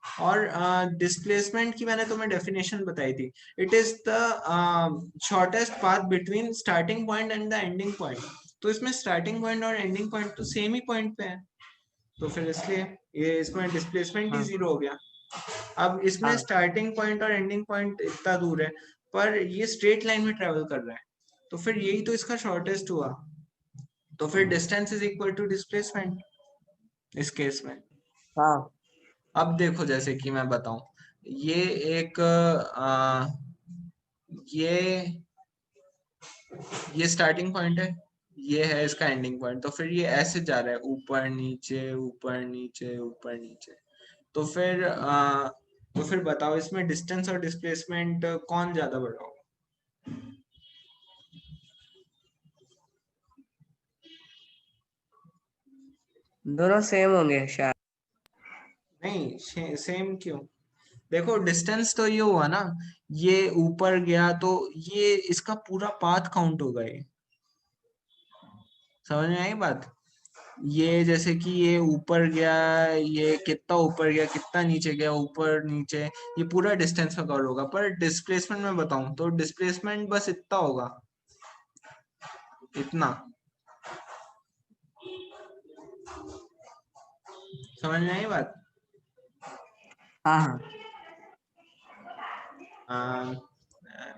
और डिस्प्लेसमेंट की मैंने तुम्हें डेफिनेशन बताई थी, it is the shortest path between starting point and the ending point. तो इसमें स्टार्टिंग पॉइंट और एंडिंग पॉइंट तो सेम ही पॉइंट पे है, तो फिर इसलिए ये इसमें डिस्प्लेसमेंट ही हाँ जीरो हो गया। अब इसमें हाँ स्टार्टिंग पॉइंट और एंडिंग पॉइंट इतना दूर है, पर ये स्ट्रेट लाइन में ट्रेवल कर रहा है, तो फिर यही तो इसका शॉर्टेस्ट हुआ। तो फिर distance is equal to displacement इस केस में। हाँ। अब देखो जैसे कि मैं बताऊं, ये एक ये ये स्टार्टिंग पॉइंट है, ये है इसका एंडिंग पॉइंट, तो फिर ये ऐसे जा रहा है ऊपर नीचे ऊपर नीचे ऊपर नीचे। तो फिर बताओ इसमें डिस्टेंस और डिस्प्लेसमेंट कौन ज्यादा बड़ा होगा। दोनों सेम होंगे शायद। नहीं सेम क्यों, देखो डिस्टेंस तो ये हुआ ना, ये ऊपर गया तो ये इसका पूरा पाथ काउंट होगा ये, समझ में आई बात। ये जैसे कि ये ऊपर गया, ये कितना ऊपर गया कितना नीचे गया, ऊपर नीचे, ये पूरा डिस्टेंस में कवर होगा। पर डिस्प्लेसमेंट में बताऊं तो डिस्प्लेसमेंट बस इतना होगा, इतना, समझ में आई बात। हाँ हाँ।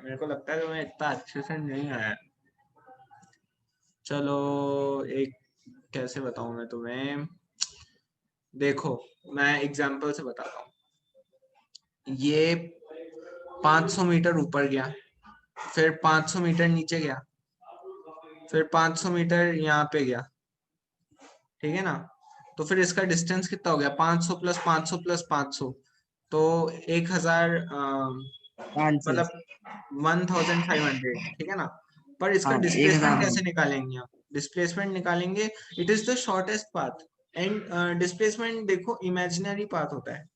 मेरे को लगता है तुम्हें इतना अच्छे से नहीं आया। चलो एक, कैसे बताऊं मैं तुम्हें, देखो मैं एग्जांपल से बताता हूँ। ये 500 मीटर ऊपर गया, फिर 500 मीटर नीचे गया, फिर 500 मीटर यहाँ पे गया, ठीक है ना। तो फिर इसका डिस्टेंस कितना हो गया, 500 प्लस 500 प्लस 500, तो 1000, पाँच सौ। मतलब 1500, ठीक है ना। पर इसका हाँ 1000 डिस्प्लेसमेंट हाँ। कैसे निकालेंगे आप, डिस्प्लेसमेंट निकालेंगे, it is the shortest path. And displacement देखो इमेजिनरी पाथ होता है,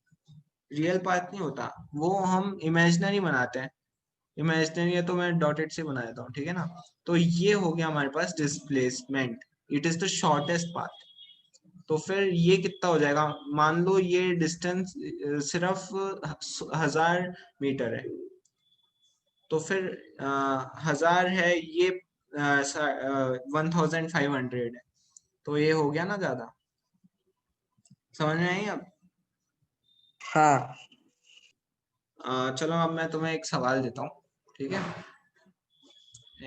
रियल पाथ नहीं होता, वो हम इमेजिनरी बनाते हैं। इमेजिनरी है तो मैं डॉटेड से बना देता हूँ, ठीक है ना। तो ये हो गया हमारे पास displacement, it is the shortest path. तो फिर ये कितना हो जाएगा, मान लो ये डिस्टेंस सिर्फ 1000 मीटर है, तो फिर 1000 है, ये 1500 है, तो ये हो गया ना ज्यादा, समझ में आई अब। हाँ। चलो अब मैं तुम्हें एक सवाल देता हूँ, ठीक है,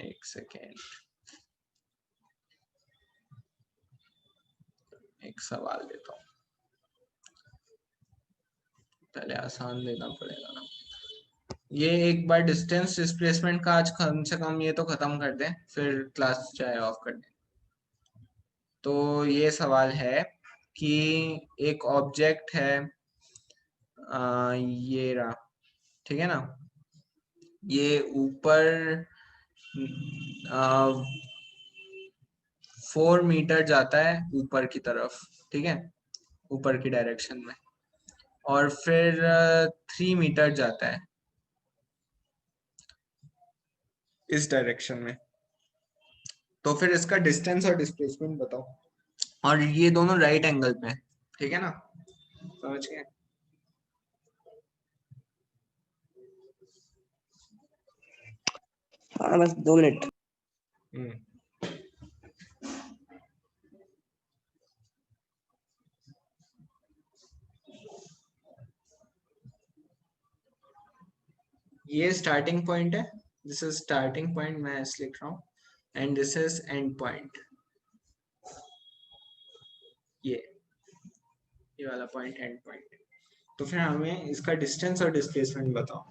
एक सेकेंड, एक सवाल देता हूँ, पहले आसान देना पड़ेगा ना। ये एक बार डिस्टेंस डिस्प्लेसमेंट का आज कम से कम ये तो खत्म कर दें, फिर क्लास चाहे ऑफ कर दें। तो ये सवाल है कि एक ऑब्जेक्ट है, ये रहा, ठीक है ना। ये ऊपर 4 मीटर जाता है ऊपर की तरफ, ठीक है, ऊपर की डायरेक्शन में, और फिर 3 मीटर जाता है इस डायरेक्शन में। तो फिर इसका डिस्टेंस और डिस्प्लेसमेंट बताओ, और ये दोनों राइट एंगल पे हैं, ठीक है ना, समझ गए। हाँ बस 2 मिनट। हम्म, ये स्टार्टिंग पॉइंट है, दिस इज स्टार्टिंग पॉइंट, मैं ऐसे लिख रहा हूँ, and this is and point, ये ये वाला पॉइंट एंड पॉइंट। तो फिर हमें इसका डिस्टेंस और डिस्प्लेसमेंट बताओ।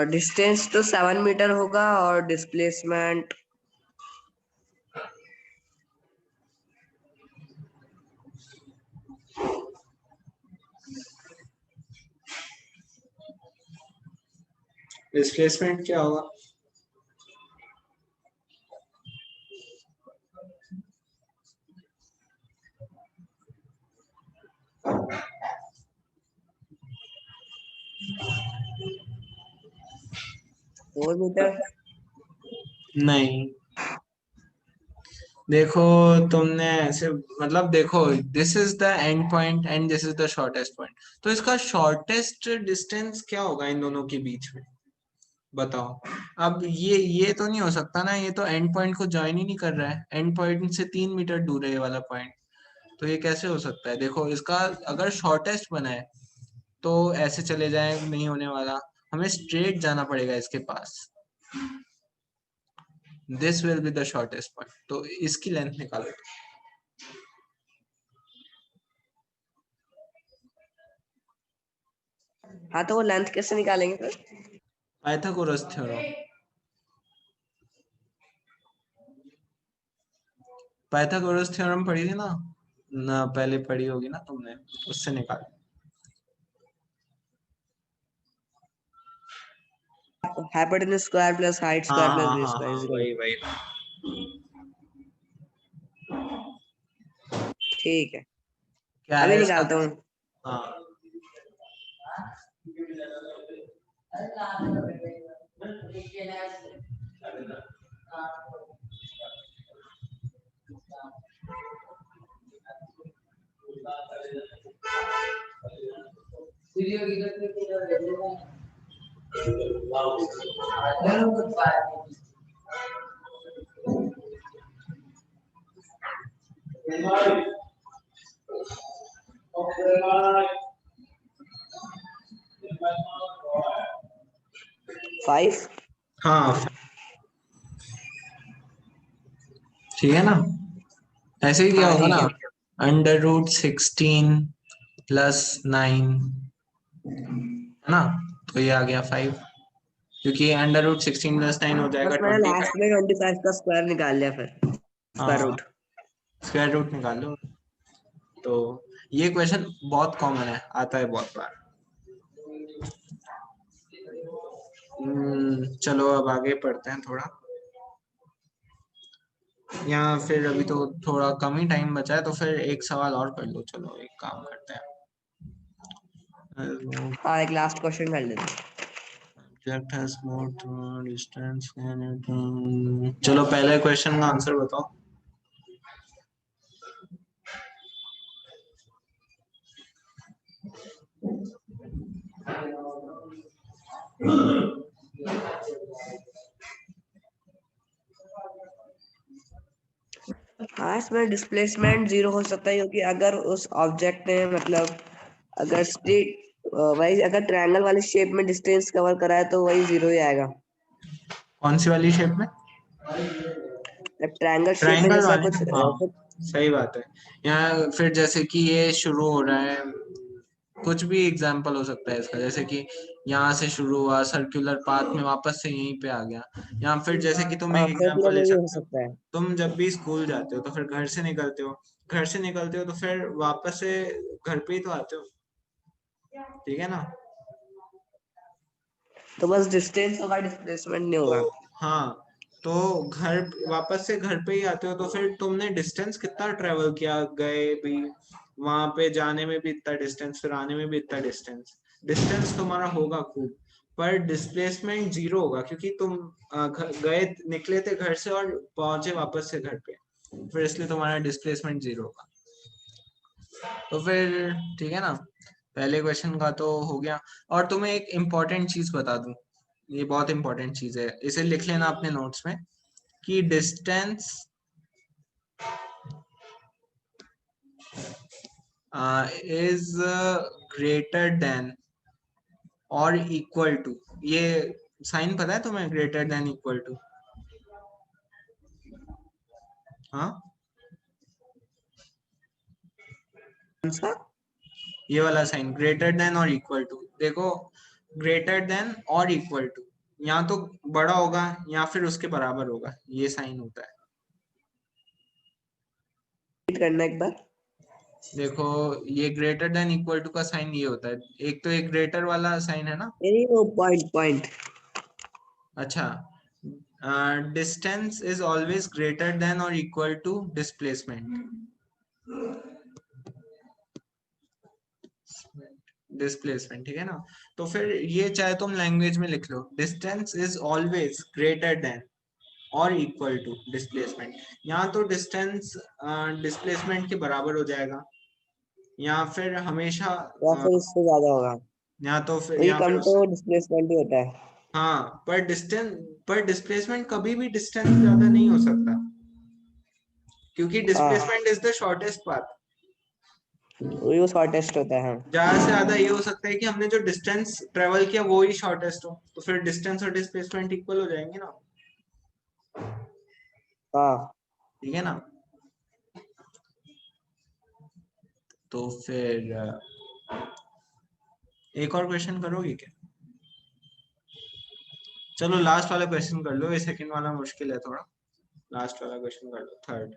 डिस्टेंस तो 7 मीटर होगा और डिस्प्लेसमेंट डिस्प्लेसमेंट क्या होगा? 4 मीटर। नहीं, देखो तुमने ऐसे मतलब देखो, this is the end point and this is the shortest point, तो इसका शॉर्टेस्ट डिस्टेंस क्या होगा इन दोनों के बीच में, बताओ। अब ये तो नहीं हो सकता ना, ये तो एंड पॉइंट को ज्वाइन ही नहीं कर रहा है, एंड पॉइंट से 3 मीटर दूर है ये वाला पॉइंट, तो ये कैसे हो सकता है? देखो इसका अगर शॉर्टेस्ट बना है तो ऐसे चले जाए, नहीं होने वाला, हमें स्ट्रेट जाना पड़ेगा इसके पास। This will be the shortest point, तो इसकी लेंथ निकालो। हाँ, तो वो लेंथ कैसे निकालेंगे फिर? पाइथागोरस थ्योरम, पाइथागोरस थ्योरम पढ़ी थी ना, ना पहले पढ़ी होगी ना तुमने, उससे निकाल। हाइपोटेन्यूज स्क्वायर प्लस हाइट हाँ स्क्वायर प्लस हाँ बी हाँ स्क्वायर हाँ, इज इक्वल। वही वही। ठीक है, क्या अभी है इसका? निकालता हूँ। हाँ, 5। हाँ ठीक है ना, ऐसे ही किया हाँ होगा ठीक ना। है। √16 + 9 है ना, तो ये आ गया 5, क्योंकि √16 + 9 हो जाएगा बस मैंने 25। लास्ट में 25 का स्क्वायर निकाल लिया फिर, स्क्वायर हाँ, रूट। स्क्वायर रूट निकालो। तो ये क्वेश्चन बहुत कॉमन है, आता है बहुत बार। चलो अब आगे पढ़ते हैं थोड़ा, या फिर अभी तो थोड़ा कम ही टाइम बचा है, तो फिर एक सवाल और कर लो, चलो एक काम करते हैं। हाँ, एक लास्ट क्वेश्चन कर लेते हैं। Object has moved to distance चलो पहले क्वेश्चन का आंसर बताओ। हाँ, इसमें डिस्प्लेसमेंट 0 हो सकता है, क्योंकि अगर उस ऑब्जेक्ट ने मतलब अगर स्ट्रेट वही अगर ट्रायंगल वाली शेप में डिस्टेंस कवर करा है तो वही 0 ही आएगा। कौन सी वाली शेप में? ट्रायंगल शेप में ट्राइंगल जैसा वाले कुछ में, हाँ सही बात है। यहाँ फिर जैसे कि ये शुरू हो रहा है, कुछ भी एग्जाम्पल हो सकता है इसका, जैसे कि यहाँ से शुरू हुआ सर्कुलर पाथ में वापस से यहीं पे आ गया, या फिर जैसे कि तुम एक सर्कुलर एग्जाम्पल में ले भी हो सकते हो, सकता है। तुम जब भी स्कूल जाते हो तो फिर घर से निकलते हो, घर से निकलते हो तो फिर वापस से घर पे ही तो आते हो, ठीक है ना। तो बस डिस्टेंस होगा, डिस्प्लेसमेंट नहीं तो होगा। हाँ, तो घर वापस से घर पे ही आते हो तो फिर तुमने डिस्टेंस कितना ट्रेवल किया, गए भी वहां पे, जाने में भी इतना डिस्टेंस, फिर आने में भी इतना डिस्टेंस, डिस्टेंस तुम्हारा होगा खूब, पर डिस्प्लेसमेंट 0 होगा, क्योंकि तुम गए निकले थे घर से और पहुंचे वापस से घर पे, फिर इसलिए तुम्हारा डिस्प्लेसमेंट 0 होगा। तो फिर ठीक है ना, पहले क्वेश्चन का तो हो गया। और तुम्हें एक इम्पॉर्टेंट चीज बता दूं, ये बहुत इंपॉर्टेंट चीज है, इसे लिख लेना अपने नोट्स में, कि डिस्टेंस इज ग्रेटर देन और इक्वल टू, ये साइन पता है तुम्हें, ग्रेटर देन इक्वल टू? हाँ, कौन सा? ये वाला साइन ग्रेटर देन और इक्वल टू, देखो ग्रेटर देन और इक्वल टू, या तो बड़ा होगा या फिर उसके बराबर होगा, ये साइन होता है। Repeat करना एक बार। देखो ये ग्रेटर देन इक्वल टू का साइन ये होता है, एक तो एक ग्रेटर वाला साइन है ना। नहीं, वो पॉइंट पॉइंट। अच्छा, distance is always greater than और इक्वल टू डिस्प्लेसमेंट। डिस्प्लेसमेंट, ठीक है ना। तो फिर ये चाहे तुम लैंग्वेज में लिख लो, distance is always greater than और इक्वल टू डिस्प्लेसमेंट। यहाँ तो डिस्टेंस डिस्प्लेसमेंट के बराबर हो जाएगा, या फिर हमेशा या फिर इससे ज्यादा होगा। वही या फिर कम तो उससे, डिस्प्लेसमेंट ही होता है। हाँ पर डिस्प्लेसमेंट कभी भी डिस्टेंस से ज्यादा नहीं हो सकता, क्योंकि हाँ, displacement is the shortest path. वही वो शॉर्टेस्ट होता है। हाँ। ज्यादा से ज्यादा ये हो सकता है कि हमने जो डिस्टेंस ट्रेवल किया वो ही शॉर्टेस्ट हो, तो फिर डिस्टेंस और डिस्प्लेसमेंट इक्वल हो जाएंगे ना, हाँ, ठीक है ना। तो फिर एक और क्वेश्चन करोगे क्या? चलो लास्ट वाला क्वेश्चन कर लो, ये सेकंड वाला मुश्किल है थोड़ा, लास्ट वाला क्वेश्चन कर लो, थर्ड।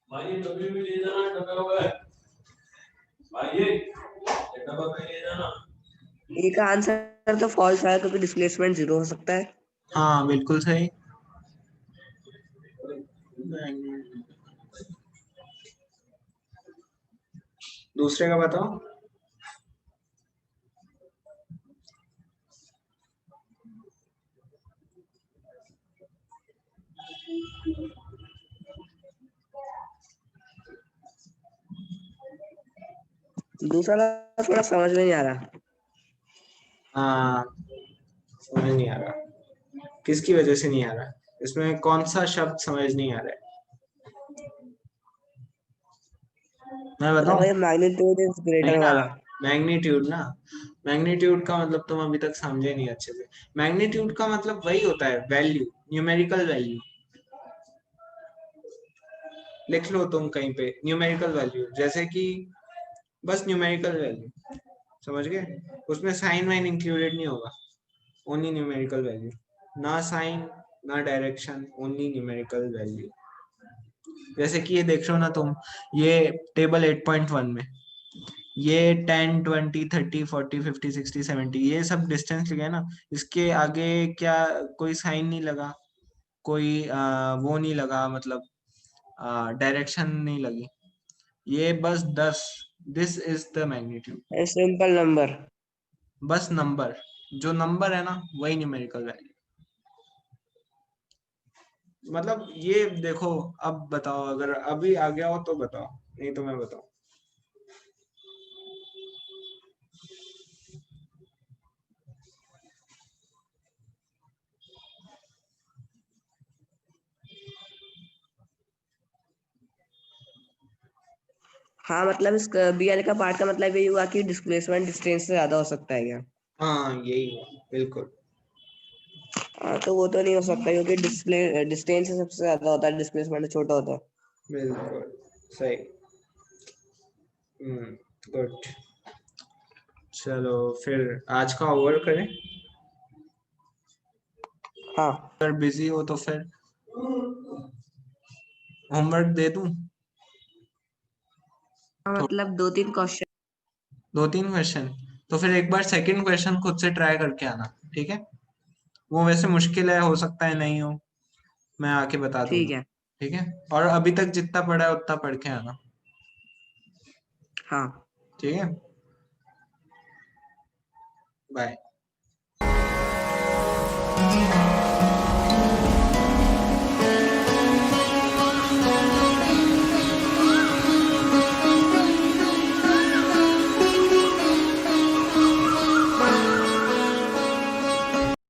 भाई ये डब्बे में ले जाना, डब्बा हुआ है भाई, ये डब्बा में ले जाना। ए का आंसर तो फॉल्स है क्योंकि डिस्प्लेसमेंट 0 हो सकता है। हाँ बिल्कुल सही। दूसरे का बताओ। दूसरा थोड़ा समझ में नहीं आ रहा। हाँ, समझ नहीं आ रहा, किसकी वजह से नहीं आ रहा, इसमें कौन सा शब्द समझ नहीं आ रहा है, मैं मतलब बताऊं? वही मैग्नीट्यूड इज नहीं ग्रेटर ना, वाला। मैग्नीट्यूड ना, मैग्नीट्यूड का मतलब तुम अभी तक समझे नहीं अच्छे से। मैग्नीट्यूड का मतलब वही होता है, वैल्यू, न्यूमेरिकल वैल्यू। लिख लो तुम कहीं पे न्यूमेरिकल वैल्यू, जैसे कि बस न्यूमेरिकल वैल्यू, समझ गए? उसमें साइन वाइन इंक्लूडेड नहीं होगा, ओनली न्यूमेरिकल वैल्यू, ना साइन ना डायरेक्शन, ओनली न्यूमेरिकल वैल्यू। जैसे कि ये देख रहे हो ना तुम, ये टेबल 8.1 में ये 10 20 30 40 50 60 70 ये सब डिस्टेंस लिखे है ना, इसके आगे क्या कोई साइन नहीं लगा, कोई वो नहीं लगा, मतलब डायरेक्शन नहीं लगी, ये बस 10, this is the magnitude. Simple number. बस नंबर, जो नंबर है ना वही न्यूमेरिकल वैल्यू। मतलब ये देखो, अब बताओ, अगर अभी आ गया हो तो बताओ, नहीं तो मैं बताऊं। हाँ, मतलब इस BL का पार्ट का मतलब यही हुआ कि डिस्प्लेसमेंट डिस्टेंस से ज्यादा हो सकता है क्या? हाँ यही हुआ, बिल्कुल। हाँ, तो वो तो नहीं हो सकता क्योंकि डिस्टेंस से सबसे ज्यादा होता है, डिस्प्लेसमेंट छोटा होता है। बिल्कुल सही। गुड। चलो फिर आज का ओवर करें, हाँ, अगर बिजी हो तो फिर होमवर्क दे दूं? मतलब 2-3 क्वेश्चन। 2-3 क्वेश्चन, तो फिर एक बार सेकंड क्वेश्चन खुद से ट्राई करके आना, ठीक है? वो वैसे मुश्किल है, हो सकता है नहीं हो, मैं आके बता ठीक दूंगा, है। ठीक है? और अभी तक जितना पढ़ा है उतना पढ़ के आना, हाँ। ठीक है? बाय।